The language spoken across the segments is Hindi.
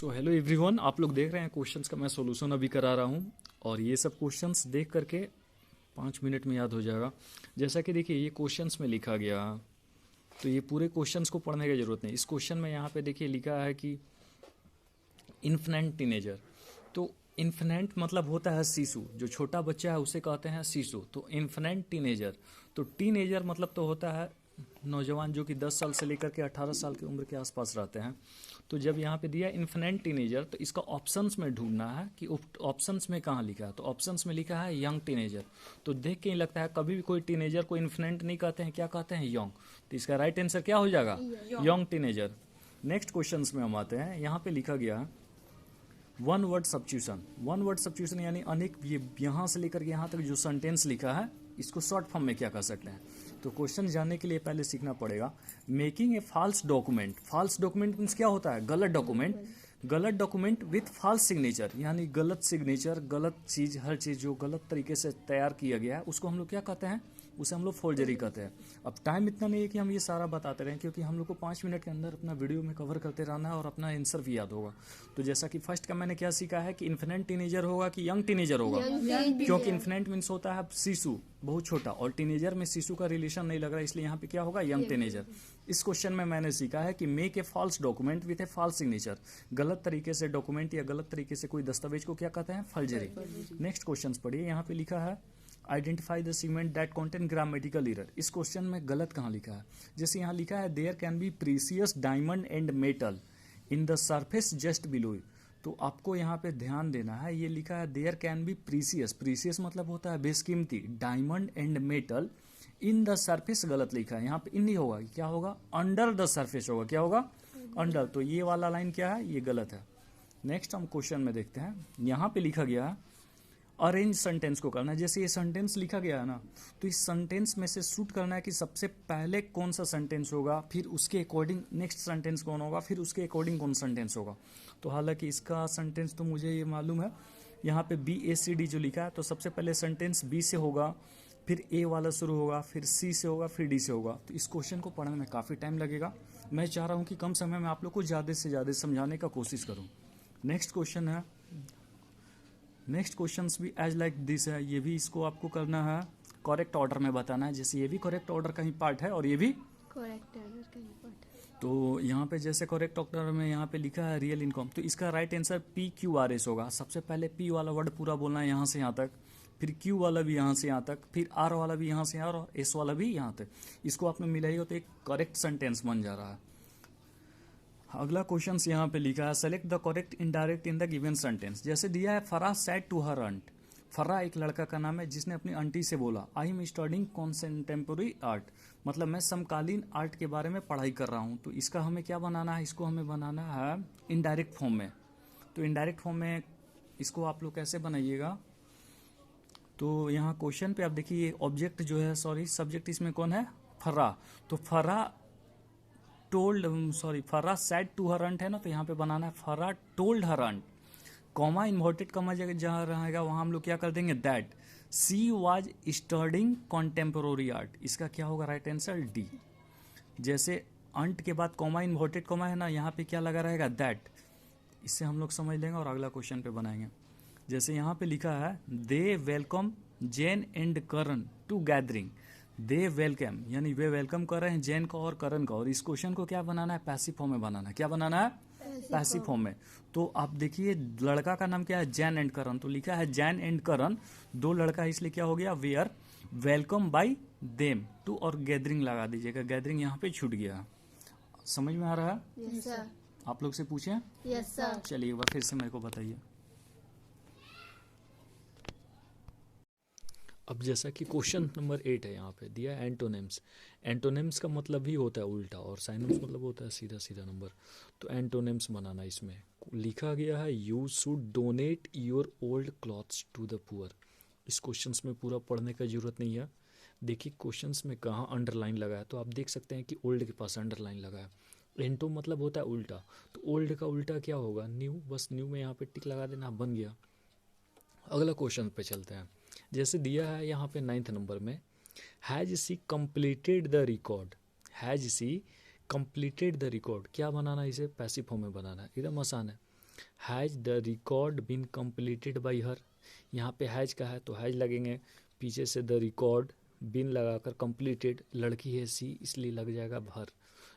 सो हेलो एवरीवन, आप लोग देख रहे हैं क्वेश्चंस का मैं सॉल्यूशन अभी करा रहा हूं और ये सब क्वेश्चंस देख करके 5 मिनट में याद हो जाएगा। जैसा कि देखिए ये क्वेश्चंस में लिखा गया, तो ये पूरे क्वेश्चंस को पढ़ने की ज़रूरत नहीं। इस क्वेश्चन में यहाँ पे देखिए लिखा है कि इन्फेंट टीनेजर। तो इन्फेंट मतलब होता है शिशु, जो छोटा बच्चा है उसे कहते हैं शिशु। तो इन्फेंट टीनेजर, तो टीनेजर मतलब तो होता है नौजवान जो कि 10 साल से लेकर के 18 साल की उम्र के आसपास रहते हैं। तो जब यहाँ पे दिया इन्फेंट टीनेजर, तो इसका ऑप्शंस में ढूंढना है कि ऑप्शंस में कहाँ लिखा है। तो ऑप्शंस में लिखा है यंग टीनेजर। तो देख के ही लगता है कभी भी कोई टीनेजर को इन्फेंट नहीं कहते हैं, क्या कहते हैं, यंग। तो इसका राइट आंसर क्या हो जाएगा, यंग टीनेजर। नेक्स्ट क्वेश्चन में हम आते हैं। यहाँ पे लिखा गया one word substitution. One word substitution यानी अनेक, ये यहाँ से लेकर के यहाँ तक जो सेंटेंस लिखा है इसको शॉर्ट फॉर्म में क्या कह सकते हैं। तो क्वेश्चन जानने के लिए पहले सीखना पड़ेगा। Making a false document. False document means क्या होता है, गलत डॉक्यूमेंट। गलत डॉक्यूमेंट विथ फॉल्स सिग्नेचर, यानी गलत सिग्नेचर, गलत चीज, हर चीज जो गलत तरीके से तैयार किया गया है उसको हम लोग क्या कहते हैं, उसे हम लोग फोर्जरी कहते हैं। अब टाइम इतना नहीं है कि हम ये सारा बताते रहें, क्योंकि हम लोग को 5 मिनट के अंदर अपना वीडियो में कवर करते रहना है और अपना आंसर भी याद होगा। तो जैसा कि फर्स्ट का मैंने क्या सीखा है कि इन्फेंट टीनेजर होगा कि यंग टीनेजर होगा, क्योंकि इन्फेंट मीन्स होता है शिशु, बहुत छोटा, और टीनेजर में शिशु का रिलेशन नहीं लग रहा, इसलिए यहाँ पे क्या होगा, यंग टीनेजर। इस क्वेश्चन में मैंने सीखा है कि make a false document with a false signature. गलत तरीके से डॉक्यूमेंट या गलत तरीके से कोई दस्तावेज को क्या कहते हैं, फर्जरी। नेक्स्ट क्वेश्चन पढ़िए। यहाँ पे लिखा है identify the sentence that contain grammatical error. इस क्वेश्चन में गलत कहाँ लिखा है। जैसे यहाँ लिखा है there can be precious diamond and metal in the surface just below. तो आपको यहाँ पे ध्यान देना है, ये लिखा है there can be precious. Precious मतलब होता है बेशकीमती, diamond and metal in the surface गलत लिखा है। यहाँ पे इन नहीं होगा, क्या होगा, अंडर द सरफेस होगा। क्या होगा, अंडर। तो ये वाला लाइन क्या है, ये गलत है। नेक्स्ट हम क्वेश्चन में देखते हैं। यहाँ पे लिखा गया है अरेंज सेंटेंस को करना है। जैसे ये सेंटेंस लिखा गया है ना, तो इस सेंटेंस में से शूट करना है कि सबसे पहले कौन सा सेंटेंस होगा, फिर उसके अकॉर्डिंग नेक्स्ट सेंटेंस कौन होगा, फिर उसके अकॉर्डिंग कौन सेंटेंस होगा। तो हालांकि इसका सेंटेंस तो मुझे ये मालूम है, यहाँ पे BACD जो लिखा है, तो सबसे पहले सेंटेंस B से होगा, फिर A वाला शुरू होगा, फिर C से होगा, फिर D से होगा। तो इस क्वेश्चन को पढ़ने में काफ़ी टाइम लगेगा। मैं चाह रहा हूँ कि कम समय में आप लोग को ज़्यादा से ज़्यादा समझाने का कोशिश करूँ। नेक्स्ट क्वेश्चन है, नेक्स्ट क्वेश्चंस भी एज लाइक दिस है। ये भी इसको आपको करना है करेक्ट ऑर्डर में बताना है। जैसे ये भी करेक्ट ऑर्डर का ही पार्ट है और ये भी करेक्ट ऑर्डर का ही पार्ट है। तो यहाँ पे जैसे करेक्ट ऑर्डर में यहाँ पे लिखा है रियल इनकम, तो इसका राइट आंसर PQRS होगा। सबसे पहले P वाला वर्ड पूरा बोलना है यहाँ से यहाँ तक, फिर Q वाला भी यहाँ से यहाँ तक, फिर R वाला भी यहाँ से यहाँ और S वाला भी यहाँ तक। इसको आपने मिलाइएगा तो एक करेक्ट सेंटेंस बन जा रहा है। अगला क्वेश्चन यहाँ पे लिखा है select the correct indirect in the given sentence. जैसे दिया है Farah said to her aunt. Farah एक लड़का का नाम है जिसने अपनी आंटी से बोला I am studying contemporary art, मतलब मैं समकालीन आर्ट के बारे में पढ़ाई कर रहा हूँ। तो इसका हमें क्या बनाना है, इसको हमें बनाना है इनडायरेक्ट फॉर्म में। तो इनडायरेक्ट फॉर्म में इसको आप लोग कैसे बनाइएगा, तो यहाँ क्वेश्चन पे आप देखिए ऑब्जेक्ट जो है, सॉरी सब्जेक्ट इसमें कौन है, फराह। तो Farah told, sorry Farah said to her aunt है ना, तो यहाँ पे बनाना है Farah told her aunt. Comma inverted comma जहाँ रहेगा वहाँ हम लोग क्या कर देंगे, that she was studying contemporary art. इसका क्या होगा राइट आंसर, D। जैसे अंट के बाद कॉमा इन्वर्टेड कॉमा है ना, यहाँ पे क्या लगा रहेगा, दैट। इससे हम लोग समझ लेंगे और अगला क्वेश्चन पे बनाएंगे। जैसे यहाँ पे लिखा है they welcome Jain and Karan to gathering. They welcome यानी वे वेलकम कर रहे हैं जैन का और करण का, और इस क्वेश्चन को क्या बनाना है, पैसिव फॉर्म में बनाना है। क्या बनाना है, पैसिव फॉर्म में। तो आप देखिए लड़का का नाम क्या है, जैन एंड करण, तो लिखा है जैन एंड करण, दो लड़का है इसलिए क्या हो गया, were welcome by them too, और गैदरिंग लगा दीजिएगा, गैदरिंग यहाँ पे छूट गया। समझ में आ रहा है, यस सर। आप लोग से पूछे, यस सर। चलिए एक बार फिर से मेरे को बताइए। अब जैसा कि क्वेश्चन नंबर 8 है, यहाँ पे दिया एंटोनिम्स। एंटोनिम्स का मतलब ही होता है उल्टा, और साइनिम्स मतलब होता है सीधा सीधा नंबर। तो एंटोनिम्स बनाना, इसमें लिखा गया है you should donate your old clothes to the poor. इस क्वेश्चंस में पूरा पढ़ने का जरूरत नहीं है। देखिए क्वेश्चंस में कहाँ अंडरलाइन लगा है, तो आप देख सकते हैं कि ओल्ड के पास अंडरलाइन लगा है। एंटो मतलब होता है उल्टा, तो ओल्ड का उल्टा क्या होगा, न्यू। बस न्यू में यहाँ पे टिक लगा देना, बन गया। अगला क्वेश्चन पे चलते हैं। जैसे दिया है यहाँ पे 9th नंबर में, has she completed the record. Has she completed the record, क्या बनाना है इसे, पैसिव फॉर्म में बनाना है, एकदम आसान है। Has the record been completed by her, यहाँ पे हैज का है तो हैज लगेंगे, पीछे से द रिकॉर्ड बिन लगाकर कंप्लीटेड, लड़की है सी इसलिए लग जाएगा भर।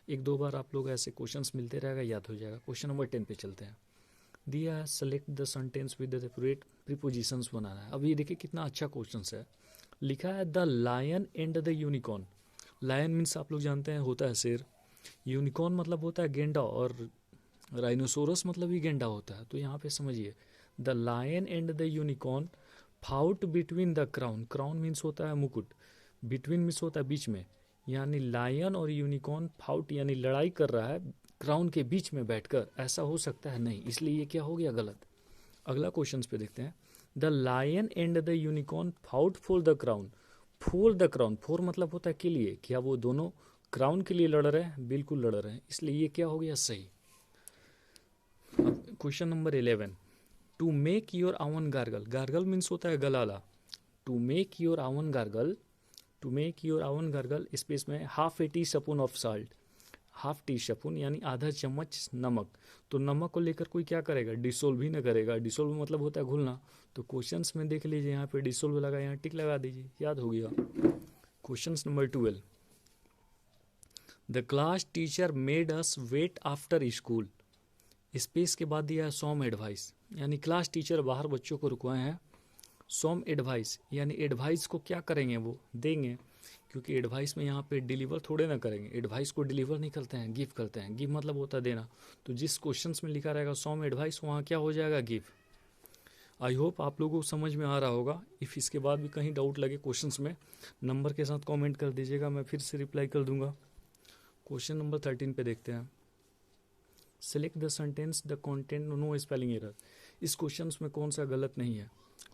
एक दो बार आप लोग ऐसे क्वेश्चंस मिलते रहेगा, याद हो जाएगा। क्वेश्चन नंबर 10 पे चलते हैं। दिया है select the sentence with the separate prepositions बनाना है। अब ये देखिए कितना अच्छा क्वेश्चन है। लिखा है the lion and the unicorn. Lion means आप लोग जानते हैं होता है शेर, यूनिकॉर्न मतलब होता है गेंडा, और राइनोसोरस मतलब भी गेंडा होता है। तो यहाँ पे समझिए the lion and the unicorn fought between the crown. Crown means होता है मुकुट, बिटवीन मीन्स होता है बीच में, यानी लायन और यूनिकॉर्न फाउट यानी लड़ाई कर रहा है क्राउन के बीच में बैठकर। ऐसा हो सकता है नहीं, इसलिए ये क्या हो गया गलत। अगला क्वेश्चन पे देखते हैं। The lion and the unicorn fought for the crown. For the crown, for मतलब होता है के लिए, क्या वो दोनों क्राउन के लिए लड़ रहे हैं? बिल्कुल लड़ रहे हैं, इसलिए ये क्या हो गया सही। Question number 11। To make your own gargle. Gargle means होता है गलाला। To make your own gargle, to make your own gargle space में half a teaspoon of salt. Half teaspoon यानी आधा चम्मच नमक। तो नमक को लेकर कोई क्या करेगा? डिसोल्व ही ना करेगा। डिसोल्व मतलब होता है घुलना। तो क्वेश्चंस में देख लीजिए, यहाँ पे डिसोल्व लगा, यहाँ टिक लगा दीजिए, याद हो गया। Question number 12। The class teacher made us wait after school. Space के बाद दिया है सॉम एडवाइस, यानी क्लास टीचर बाहर बच्चों को रुकवाए हैं। सॉम एडवाइस यानी एडवाइस को क्या करेंगे? वो देंगे, क्योंकि एडवाइस में यहाँ पे डिलीवर थोड़े ना करेंगे। एडवाइस को डिलीवर नहीं करते हैं, गिव करते हैं। गिव मतलब होता है देना। तो जिस क्वेश्चंस में लिखा रहेगा सॉम एडवाइस, वहाँ क्या हो जाएगा? गिव। आई होप आप लोगों को समझ में आ रहा होगा। इफ़ इसके बाद भी कहीं डाउट लगे क्वेश्चंस में, नंबर के साथ कमेंट कर दीजिएगा, मैं फिर से रिप्लाई कर दूंगा। क्वेश्चन नंबर 13 पे देखते हैं। Select the sentence that contains no spelling error. इस क्वेश्चन में कौन सा गलत नहीं है?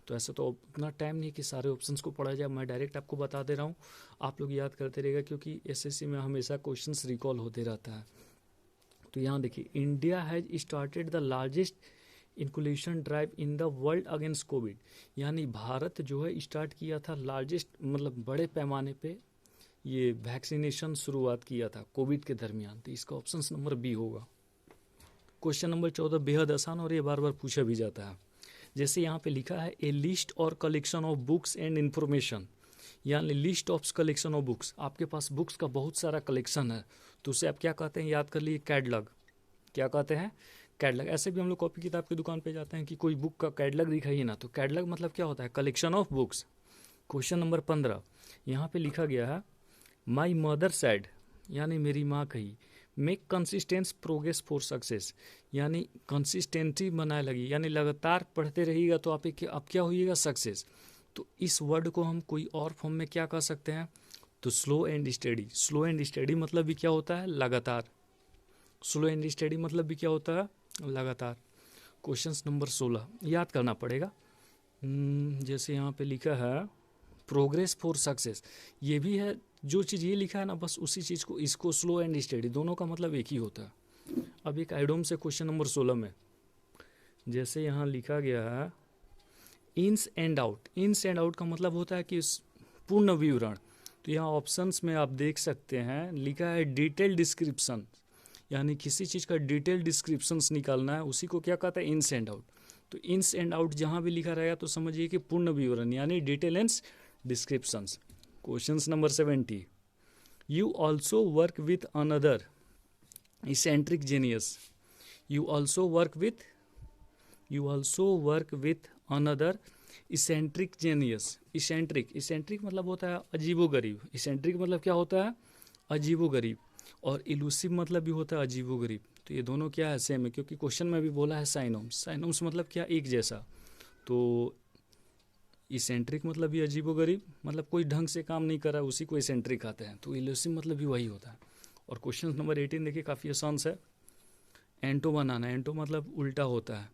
तो ऐसा तो उतना टाइम नहीं कि सारे ऑप्शंस को पढ़ा जाए, मैं डायरेक्ट आपको बता दे रहा हूँ, आप लोग याद करते रहेगा, क्योंकि एसएससी में हमेशा क्वेश्चंस रिकॉल होते रहता है। तो यहाँ देखिए, India has started the largest inoculation drive in the world against covid. यानी भारत जो है स्टार्ट किया था लार्जेस्ट मतलब बड़े पैमाने पे ये वैक्सीनेशन शुरुआत किया था कोविड के दरमियान। तो इसका ऑप्शन नंबर बी होगा। क्वेश्चन नंबर 14 बेहद आसान और ये बार बार पूछा भी जाता है। जैसे यहाँ पे लिखा है a list or collection of books and information, यानी list of collection of books. आपके पास बुक्स का बहुत सारा कलेक्शन है, तो उसे आप क्या कहते हैं? याद कर लीजिए, कैटलॉग। क्या कहते हैं? कैटलॉग। ऐसे भी हम लोग कॉपी किताब की दुकान पे जाते हैं कि कोई बुक का कैटलॉग दिखाइए ना, तो कैटलॉग मतलब क्या होता है? Collection of books. Question number 15 यहाँ पे लिखा गया है माई मदर सैड, यानी मेरी माँ कही, make consistence progress for success, यानी कंसिस्टेंसी बनाए लगी, यानी लगातार पढ़ते रहिएगा तो आप क्या होइएगा? सक्सेस। तो इस वर्ड को हम कोई और फॉर्म में क्या कह सकते हैं? तो slow and study. Slow and study मतलब भी क्या होता है? लगातार। स्लो एंड स्टडी मतलब भी क्या होता है? लगातार। क्वेश्चन नंबर 16 याद करना पड़ेगा। जैसे यहाँ पे लिखा है प्रोग्रेस फॉर सक्सेस, ये भी है, जो चीज़ ये लिखा है ना, बस उसी चीज़ को, इसको स्लो एंड स्टडी दोनों का मतलब एक ही होता है। अब एक आइडोम से क्वेश्चन नंबर 16 में जैसे यहाँ लिखा गया है ins and out. Ins and out का मतलब होता है कि पूर्ण विवरण। तो यहाँ ऑप्शंस में आप देख सकते हैं लिखा है डिटेल डिस्क्रिप्शन, यानी किसी चीज़ का डिटेल डिस्क्रिप्शंस निकालना है, उसी को क्या कहता है? Ins and out. तो इन्स एंड आउट जहाँ भी लिखा रहेगा तो समझिए कि पूर्ण विवरण, यानी detail and descriptions. Questions number 70 you also work with another eccentric genius. You also work with another eccentric genius. Eccentric मतलब होता है अजीबोगरीब। इसेंट्रिक मतलब क्या होता है? अजीबोगरीब। और इलूसिव मतलब भी होता है अजीबोगरीब। तो ये दोनों क्या है? सेम है, क्योंकि क्वेश्चन में भी बोला है साइनोम्स। साइनोम्स मतलब क्या? एक जैसा। तो इसेंट्रिक मतलब भी अजीबोगरीब, मतलब कोई ढंग से काम नहीं कर रहा है, उसी को इसेंट्रिक कहते हैं। तो इलूसिव मतलब भी वही होता है। और क्वेश्चन नंबर 18 देखिए, काफ़ी आसान है। एंटो बनाना। एंटो मतलब उल्टा होता है।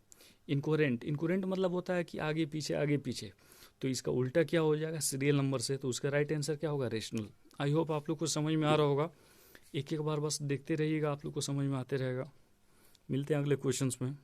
इनकोरेंट मतलब होता है कि आगे पीछे। तो इसका उल्टा क्या हो जाएगा? सीरियल नंबर से। तो उसका राइट आंसर क्या होगा? रेशनल। आई होप आप लोग को समझ में आ रहा होगा। एक एक बार बस देखते रहिएगा, आप लोग को समझ में आते रहेगा। मिलते हैं अगले क्वेश्चंस में।